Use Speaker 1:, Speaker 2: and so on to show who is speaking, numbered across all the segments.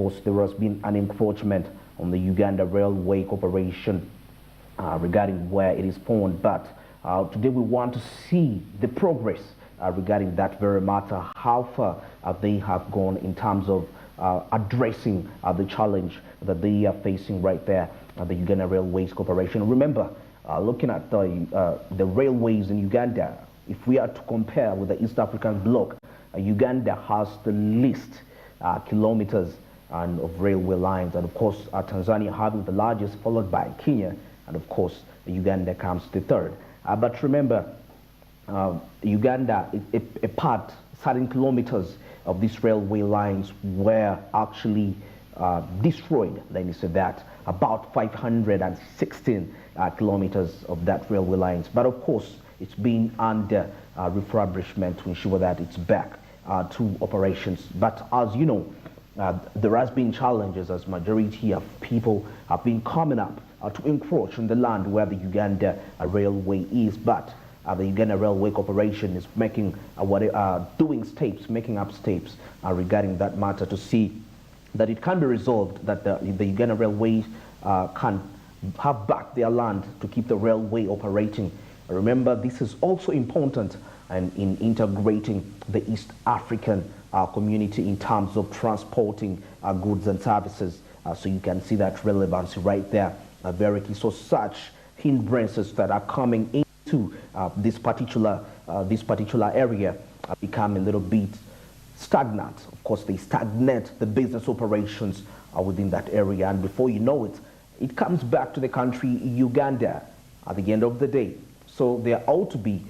Speaker 1: course, there has been an encroachment on the Uganda Railway Corporation regarding where it is pawned. But today we want to see the progress regarding that very matter, how far they have gone in terms of addressing the challenge that they are facing right there at the Uganda Railways Corporation. Remember, looking at the railways in Uganda, if we are to compare with the East African bloc, Uganda has the least kilometers of railway lines, and of course Tanzania having the largest, followed by Kenya, and of course Uganda comes to third. But remember, Uganda, a part, certain kilometers of these railway lines were actually destroyed. Let me say that, about 516 kilometers of that railway lines. But of course, it's been under refurbishment to ensure that it's back to operations. But as you know, there has been challenges as majority of people have been coming up to encroach on the land where the Uganda Railway is. But the Uganda Railway Corporation is making making up steps regarding that matter to see that it can be resolved, that the Uganda Railway can have back their land to keep the railway operating. Remember, this is also important in integrating the East African community in terms of transporting goods and services. So you can see that relevancy right there, very key. So such hindrances that are coming into this particular area become a little bit stagnant. Of course, they stagnate the business operations within that area, and before you know it, it comes back to the country Uganda at the end of the day. So there ought to be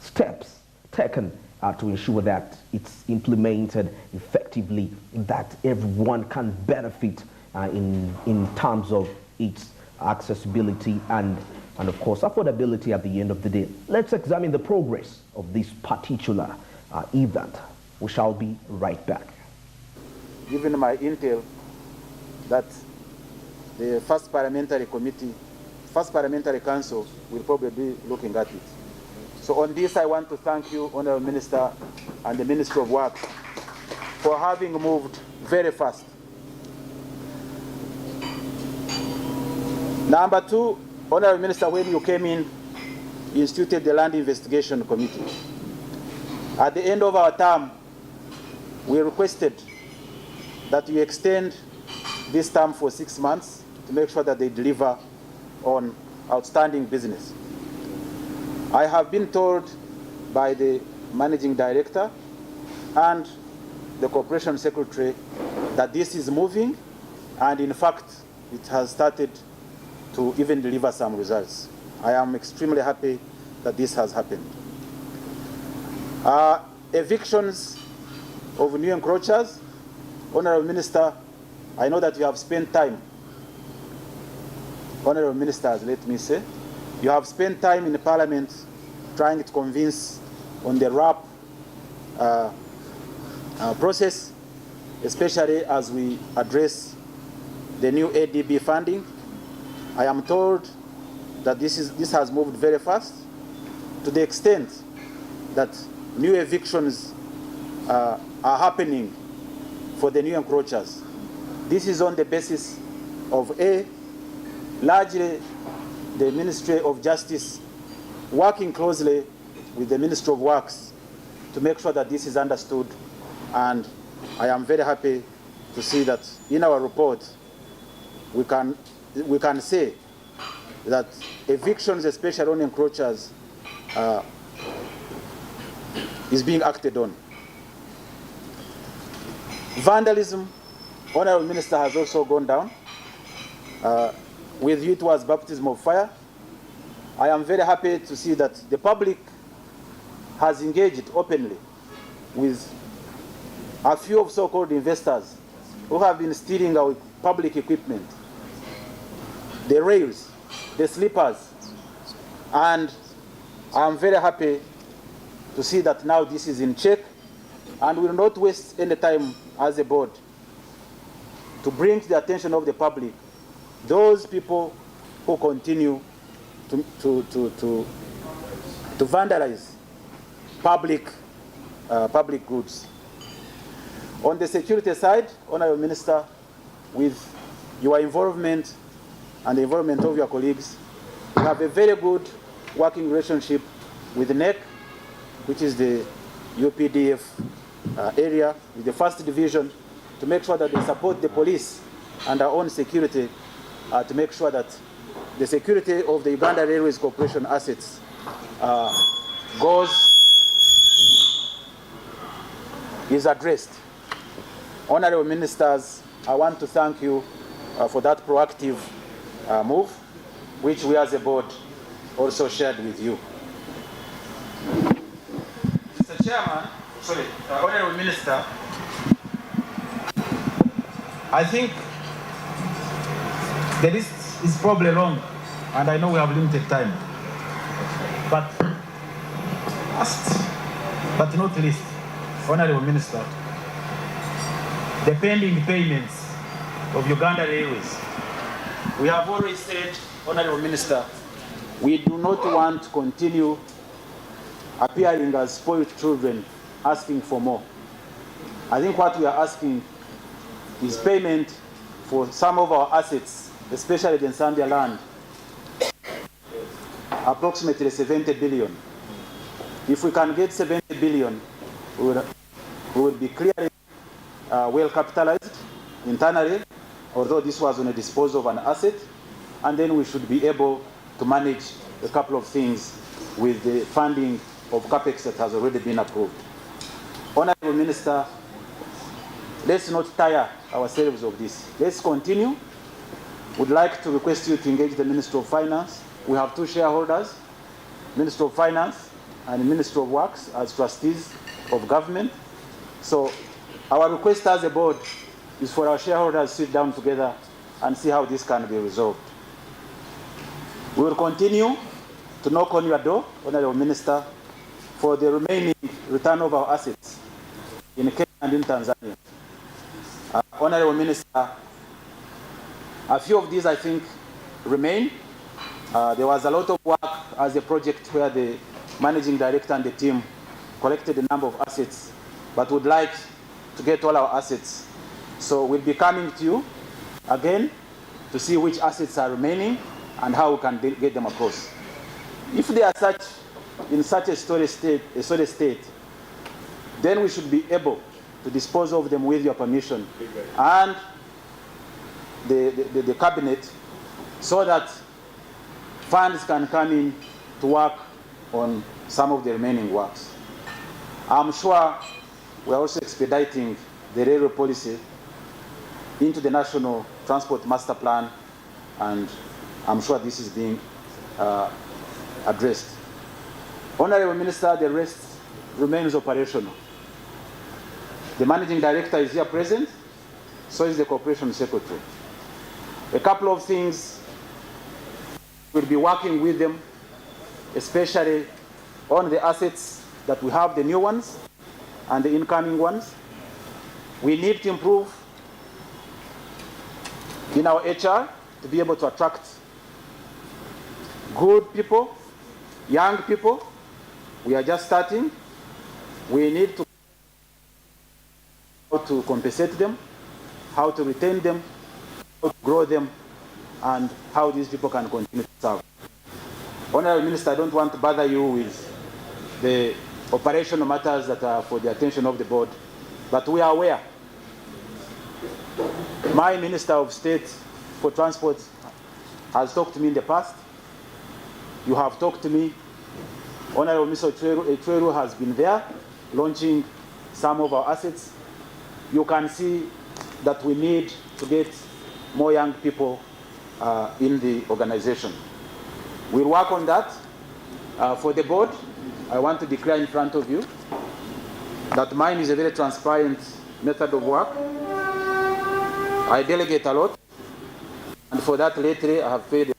Speaker 1: steps taken to ensure that it's implemented effectively, that everyone can benefit in terms of its accessibility and of course affordability at the end of the day. Let's examine the progress of this particular event. We shall be right back.
Speaker 2: Given my intel that the first parliamentary council will probably be looking at it. So on this, I want to thank you, Honorable Minister, and the Ministry of Works for having moved very fast. Number two, Honorable Minister, when you came in, you instituted the Land Investigation Committee. At the end of our term, we requested that you extend this term for 6 months to make sure that they deliver on outstanding business. I have been told by the Managing Director and the Corporation Secretary that this is moving, and in fact, it has started to even deliver some results. I am extremely happy that this has happened. Evictions of new encroachers. Honorable Minister, I know that you have spent time, Honorable Ministers, let me say, you have spent time in the Parliament trying to convince on the RAP process, especially as we address the new ADB funding. I am told that this has moved very fast, to the extent that new evictions are happening for the new encroachers. This is on the basis of largely the Ministry of Justice working closely with the Ministry of Works to make sure that this is understood, and I am very happy to see that in our report we can say that evictions, especially on encroachers, is being acted on. Vandalism, Honorable Minister, has also gone down. With you it was baptism of fire. I am very happy to see that the public has engaged openly with a few of so-called investors who have been stealing our public equipment, the rails, the sleepers, and I am very happy to see that now this is in check, and we will not waste any time as a board to bring to the attention of the public those people who continue to vandalize public goods. On the security side, Honorable Minister, with your involvement and the involvement of your colleagues, we have a very good working relationship with NEC, which is the UPDF area, with the 1st Division, to make sure that they support the police and our own security, to make sure that the security of the Uganda Railways Corporation assets is addressed. Honorable Ministers, I want to thank you for that proactive move, which we as a board also shared with you. Mr. Chairman, Honorable Minister, I think the list is probably long, and I know we have limited time. But last but not least, Honorable Minister, the pending payments of Uganda Railways. We have always said, Honorable Minister, we do not want to continue appearing as spoiled children asking for more. I think what we are asking is payment for some of our assets, especially the Zambia land, approximately 70 billion. If we can get 70 billion, we will be clearly well capitalized internally, although this was on a disposal of an asset, and then we should be able to manage a couple of things with the funding of CAPEX that has already been approved. Honorable Minister, let's not tire ourselves of this. Let's continue. Would like to request you to engage the Minister of Finance. We have 2 shareholders, Minister of Finance and Minister of Works, as trustees of government. So our request as a board is for our shareholders to sit down together and see how this can be resolved. We will continue to knock on your door, Honorable Minister, for the remaining return of our assets in Kenya and in Tanzania. Honorable Minister, a few of these I think remain. There was a lot of work as a project where the managing director and the team collected a number of assets, but would like to get all our assets. So we'll be coming to you again to see which assets are remaining and how we can get them across. If they are in such a solid state, then we should be able to dispose of them with your permission and the cabinet, so that funds can come in to work on some of the remaining works. I'm sure we're also expediting the railway policy into the National Transport Master Plan, and I'm sure this is being addressed. Honorable Minister, the rest remains operational. The Managing Director is here present, so is the Corporation Secretary. A couple of things, we'll be working with them, especially on the assets that we have, the new ones and the incoming ones. We need to improve in our HR to be able to attract good people, young people. We are just starting. We need to how to compensate them, how to retain them, how to grow them, and how these people can continue to serve. Honorable Minister, I don't want to bother you with the operational matters that are for the attention of the board, but we are aware. My Minister of State for Transport has talked to me in the past. You have talked to me. Honorable Mr. Etweru has been there launching some of our assets. You can see that we need to get more young people in the organization. We'll work on that. For the board, I want to declare in front of you that mine is a very transparent method of work. I delegate a lot, and for that lately I have paid.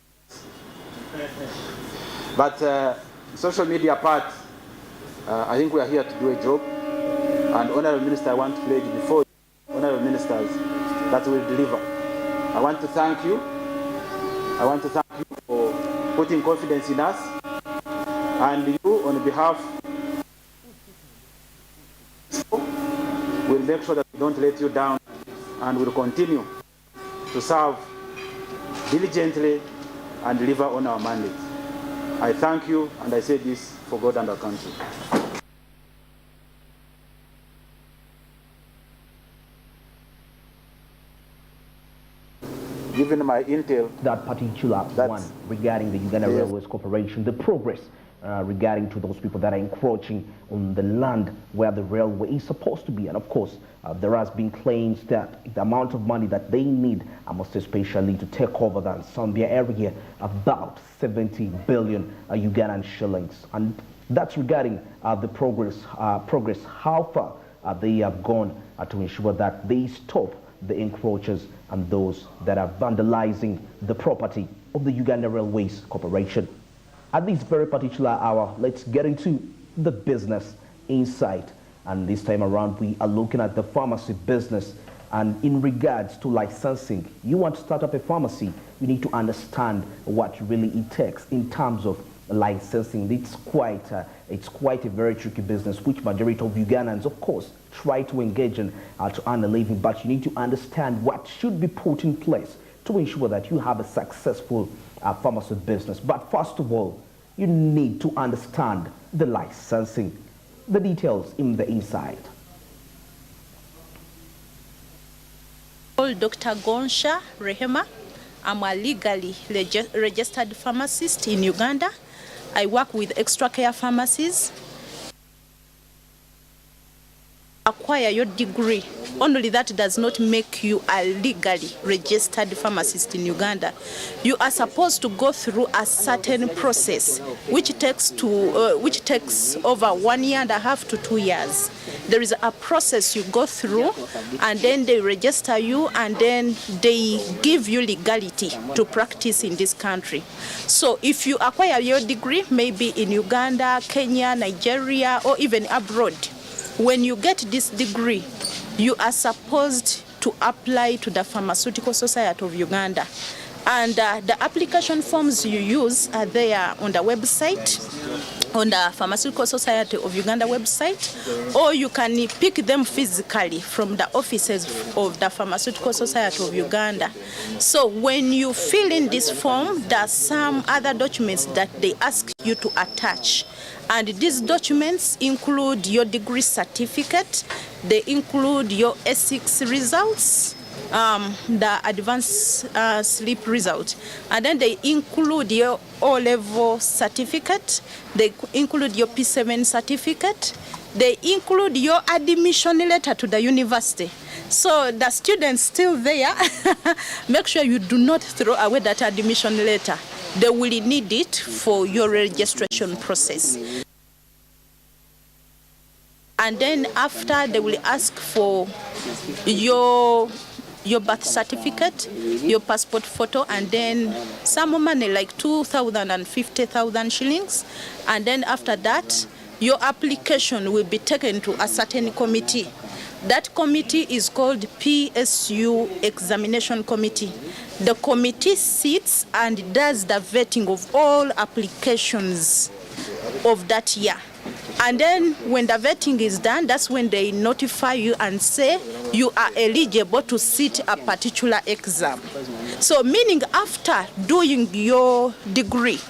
Speaker 2: But social media part, I think we are here to do a job. And Honorable Minister, I want to pledge before Honorable Ministers that we will deliver. I want to thank you. I want to thank you for putting confidence in us. And you, on behalf, will make sure that don't let you down and will continue to serve diligently and deliver on our mandate. I thank you, and I say this for God and our country. Given my intel,
Speaker 1: that particular one regarding the Uganda Railways Corporation, the progress regarding to those people that are encroaching on the land where the railway is supposed to be. And of course, there has been claims that the amount of money that they need, most especially to take over the Zambia area, about 70 billion Ugandan shillings. And that's regarding the progress, how far they have gone to ensure that they stop the encroachers and those that are vandalizing the property of the Uganda Railways Corporation. At this very particular hour, let's get into the business insight. And this time around, we are looking at the pharmacy business. And in regards to licensing, you want to start up a pharmacy, you need to understand what really it takes in terms of licensing. It's quite a very tricky business, which majority of Ugandans, of course, try to engage in to earn a living. But you need to understand what should be put in place to ensure that you have a successful pharmacy business. But first of all, you need to understand the licensing. The details in the inside.
Speaker 3: Dr. Gonsha Rehema. I'm a legally registered pharmacist in Uganda. I work with Extra Care Pharmacies. Acquire your degree. Only that does not make you a legally registered pharmacist in Uganda. You are supposed to go through a certain process, which takes over 1.5 to 2 years. There is a process you go through, and then they register you, and then they give you legality to practice in this country. So if you acquire your degree, maybe in Uganda, Kenya, Nigeria, or even abroad, when you get this degree, you are supposed to apply to the Pharmaceutical Society of Uganda. And the application forms you use are there on the website, on the Pharmaceutical Society of Uganda website, or you can pick them physically from the offices of the Pharmaceutical Society of Uganda. So when you fill in this form, there are some other documents that they ask you to attach. And these documents include your degree certificate, they include your S6 results, the advanced sleep result, and then they include your O-level certificate, they include your P7 certificate, they include your admission letter to the university. So the students still there, make sure you do not throw away that admission letter. They will need it for your registration process. And then after, they will ask for your birth certificate, your passport photo, and then some money like 2,000 and 50,000 shillings. And then after that, your application will be taken to a certain committee. That committee is called PSU Examination Committee. The committee sits and does the vetting of all applications of that year. And then when the vetting is done, that's when they notify you and say you are eligible to sit a particular exam. So meaning after doing your degree,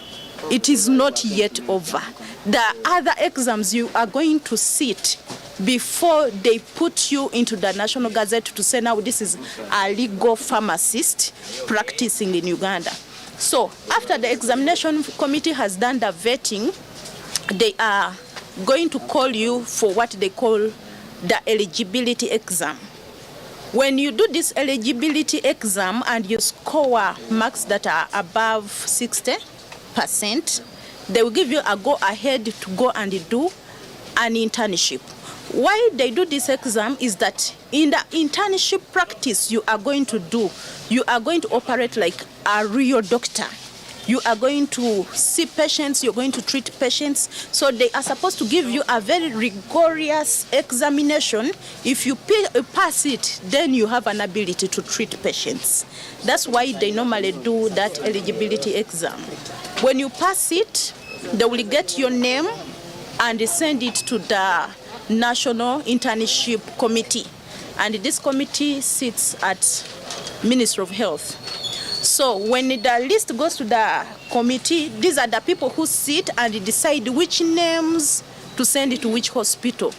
Speaker 3: it is not yet over. The other exams you are going to sit before they put you into the National Gazette to say now this is a legal pharmacist practicing in Uganda. So after the examination committee has done the vetting, they are going to call you for what they call the eligibility exam. When you do this eligibility exam and you score marks that are above 60%, they will give you a go-ahead to go and do an internship. Why they do this exam is that in the internship practice you are going to do, you are going to operate like a real doctor. You are going to see patients, you're going to treat patients. So they are supposed to give you a very rigorous examination. If you pass it, then you have an ability to treat patients. That's why they normally do that eligibility exam. When you pass it, they will get your name and send it to the National Internship Committee. and this committee sits at Ministry of Health. So when the list goes to the committee, these are the people who sit and decide which names to send to which hospital.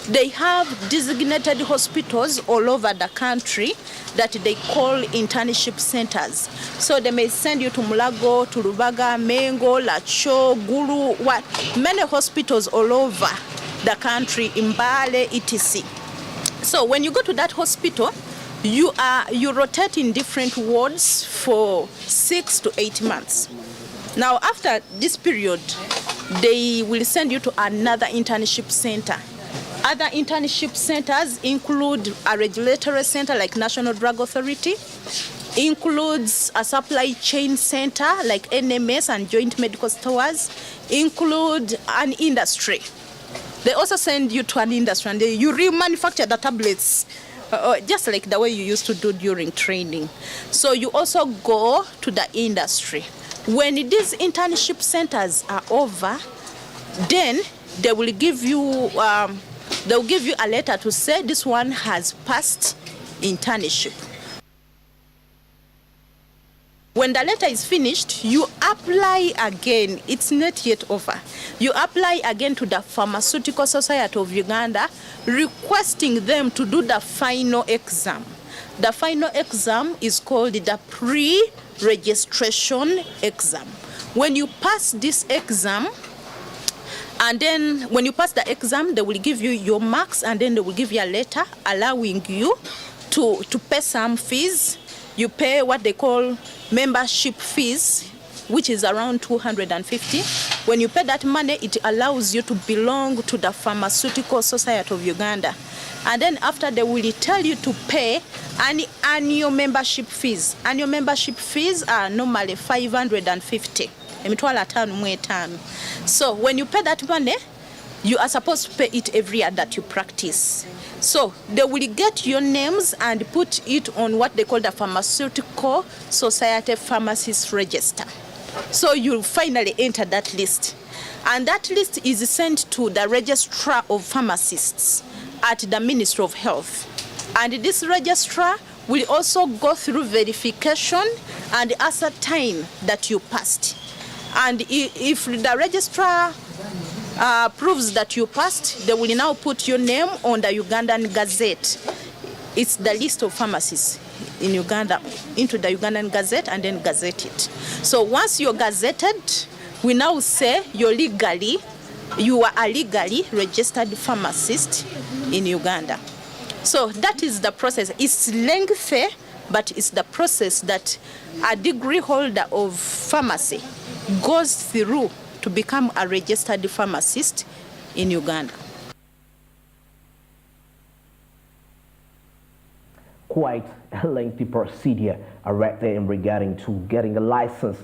Speaker 3: They have designated hospitals all over the country that they call internship centers. So they may send you to Mulago, to Rubaga, Mengo, Lacho, Gulu, many hospitals all over the country, Mbale, etc. So when you go to that hospital, you rotate in different wards for 6 to 8 months. Now after this period, they will send you to another internship center. Other internship centers include a regulatory center like National Drug Authority, includes a supply chain center like NMS and Joint Medical Stores, include an industry. They also send you to an industry and you remanufacture the tablets just like the way you used to do during training. So you also go to the industry. When these internship centers are over, then they will give you a letter to say this one has passed internship. When the letter is finished, you apply again. It's not yet over. You apply again to the Pharmaceutical Society of Uganda, requesting them to do the final exam. The final exam is called the pre-registration exam. When you pass this exam, and then when you pass the exam, they will give you your marks, and then they will give you a letter allowing you to pay some fees. You pay what they call membership fees, which is around 250. When you pay that money, it allows you to belong to the Pharmaceutical Society of Uganda. And then after, they will tell you to pay annual membership fees. Annual membership fees are normally 550. So when you pay that money, you are supposed to pay it every year that you practice. So they will get your names and put it on what they call the Pharmaceutical Society Pharmacist Register. So you finally enter that list. And that list is sent to the Registrar of Pharmacists at the Ministry of Health. And this registrar will also go through verification and ascertain that you passed. And if the registrar proves that you passed, they will now put your name on the Ugandan Gazette. It's the list of pharmacists in Uganda into the Ugandan Gazette and then gazette it. So once you're gazetted, we now say you are a legally registered pharmacist in Uganda. So that is the process. It's lengthy, but it's the process that a degree holder of pharmacy goes through to become a registered pharmacist in Uganda.
Speaker 1: Quite a lengthy procedure right there in regarding to getting a license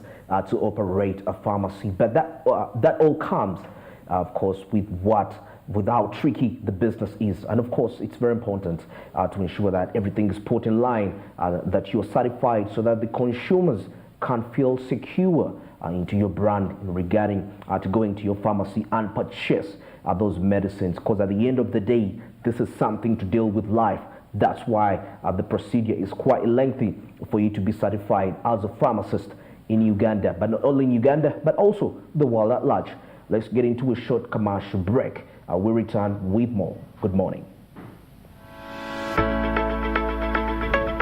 Speaker 1: to operate a pharmacy. But that all comes, of course, with how tricky the business is. And of course, it's very important to ensure that everything is put in line, that you're certified so that the consumers can feel secure into your brand regarding to going to your pharmacy and purchase those medicines, because at the end of the day, this is something to deal with life. That's why the procedure is quite lengthy for you to be certified as a pharmacist in Uganda, but not only in Uganda, but also the world at large. Let's get into a short commercial break. We return with more. Good morning.